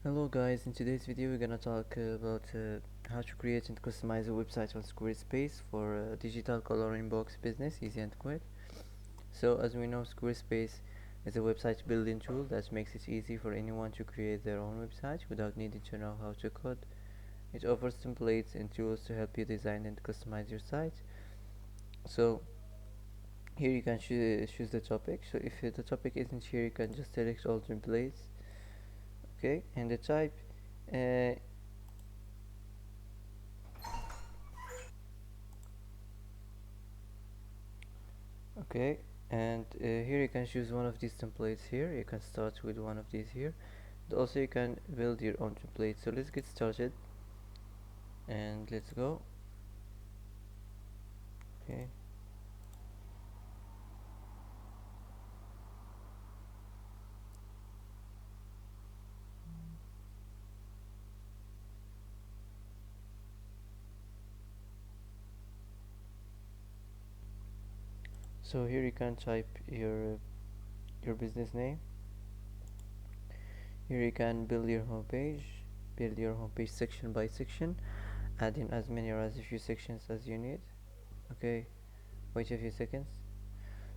Hello guys, in today's video we're gonna talk about how to create and customize a website on Squarespace for a digital coloring box business, easy and quick. So as we know, Squarespace is a website building tool that makes it easy for anyone to create their own website without needing to know how to code. It offers templates and tools to help you design and customize your site. So here you can choose the topic. So if the topic isn't here, you can just select all templates. Okay, and the type. Uh, okay, and here you can choose one of these templates. Here you can start with one of these here, and also you can build your own template. So let's get started and let's go. Okay, so here you can type your business name. Here you can build your homepage section by section, add in as many or as few sections as you need. Okay, wait a few seconds.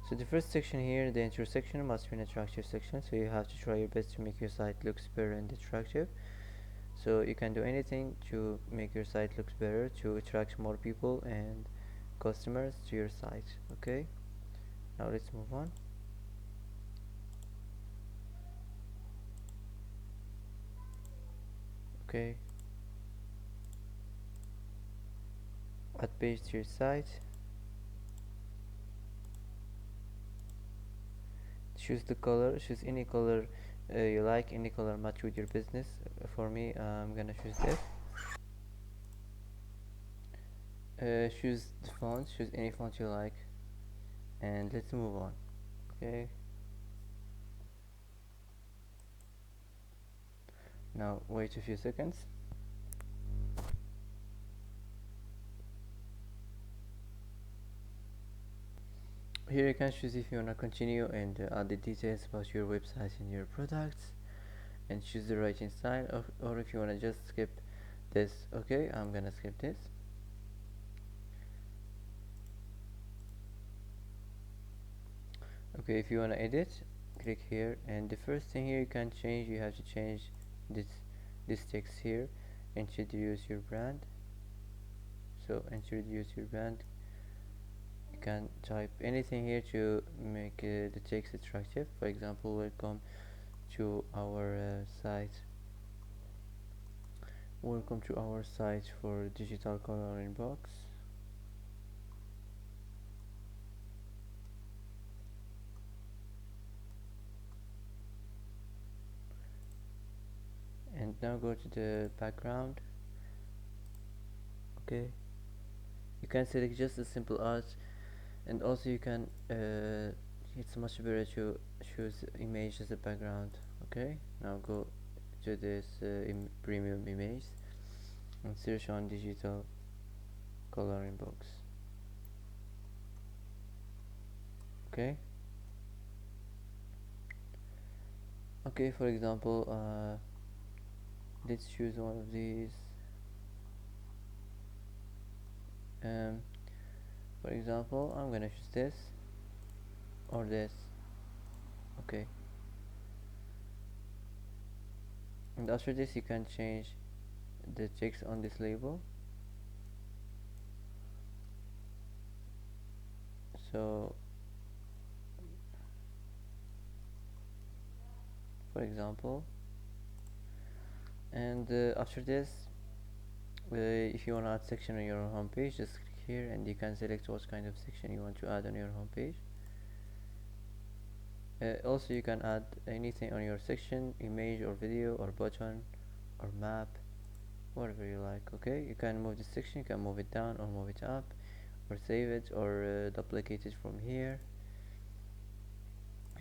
So the first section here, the intro section, must be an attractive section, so you have to try your best to make your site look better and attractive. So you can do anything to make your site looks better, to attract more people and customers to your site. Okay, now let's move on. Okay, add page to your site, choose the color, choose any color you like, any color match with your business. For me, I'm gonna choose this. Choose the font, choose any font you like, and let's move on. Okay, now wait a few seconds. Here you can choose if you want to continue and add the details about your website and your products, and choose the writing style, or if you want to just skip this. Okay, I'm gonna skip this. Okay, if you want to edit, click here, and the first thing here you can change, you have to change this text here. Introduce your brand. So introduce your brand, you can type anything here to make the text attractive. For example, welcome to our site. Welcome to our site for digital coloring box. And now go to the background. Okay, you can select just a simple art, and also you can it's much better to choose image as a background. Okay, now go to this premium image and search on digital coloring box. Okay, okay, for example, let's choose one of these. um, for example, I'm gonna choose this or this. Okay, and after this you can change the text on this label. So for example, and after this, if you want to add section on your home page, just click here and you can select what kind of section you want to add on your home page. Also you can add anything on your section, image or video or button or map, whatever you like. Okay, you can move this section, you can move it down or move it up, or save it or duplicate it from here.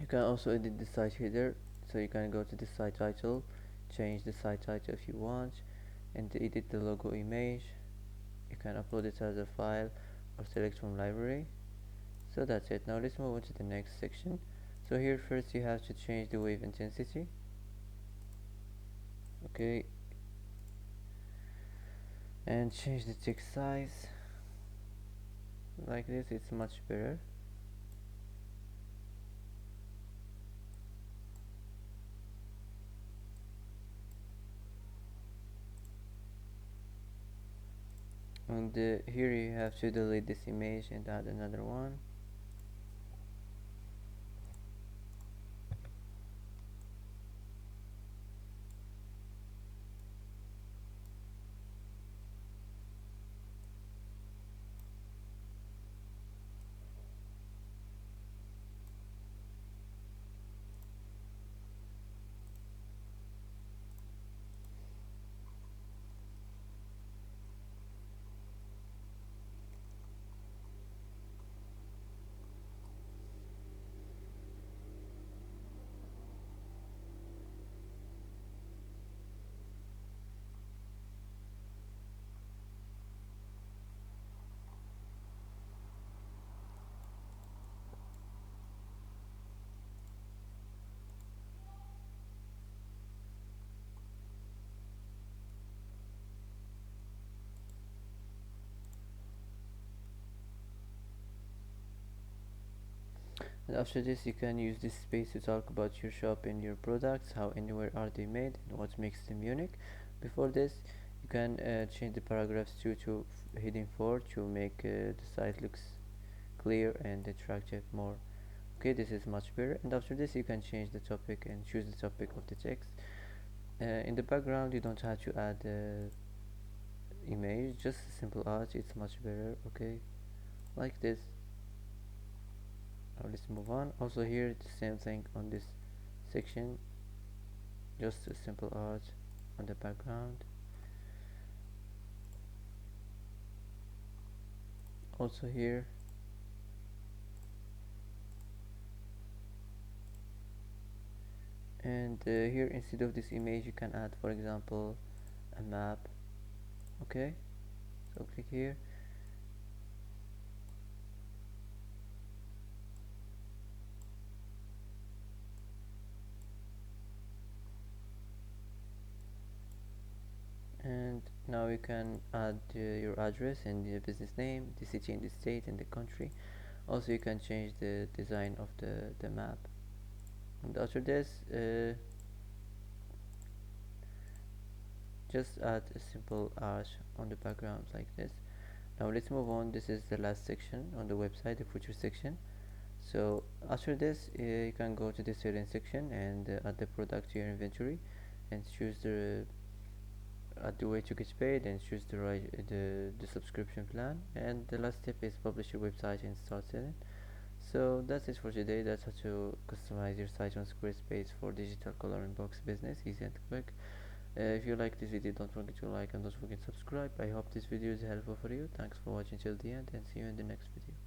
You can also edit the site header, so you can go to the site title, change the site title if you want, and edit the logo image. You can upload it as a file or select from library. So that's it. Now let's move on to the next section. So here first you have to change the wave intensity. Okay, and change the text size like this. It's much better. And here you have to delete this image and add another one. And after this, you can use this space to talk about your shop and your products, how and where are they made, and what makes them unique. Before this, you can change the paragraphs 2 to heading 4 to make the site looks clear and attractive more. Okay, this is much better. And after this, you can change the topic and choose the topic of the text. In the background, you don't have to add image, just a simple art. It's much better. Okay, like this. Now let's move on. Also here, the same thing on this section, just a simple art on the background. Also here, and here instead of this image you can add, for example, a map. Okay, so click here, and now you can add your address and the business name, the city and the state and the country. Also you can change the design of the map. And after this, just add a simple arch on the background like this. Now let's move on. This is the last section on the website, the future section. So after this, you can go to the selling section and add the product to your inventory and choose add the way to get paid and choose the subscription plan. And the last step is publish your website and start selling. So that's it for today. That's how to customize your site on Squarespace for digital coloring box business, easy and quick. If you like this video, don't forget to like and don't forget to subscribe. I hope this video is helpful for you. Thanks for watching till the end and see you in the next video.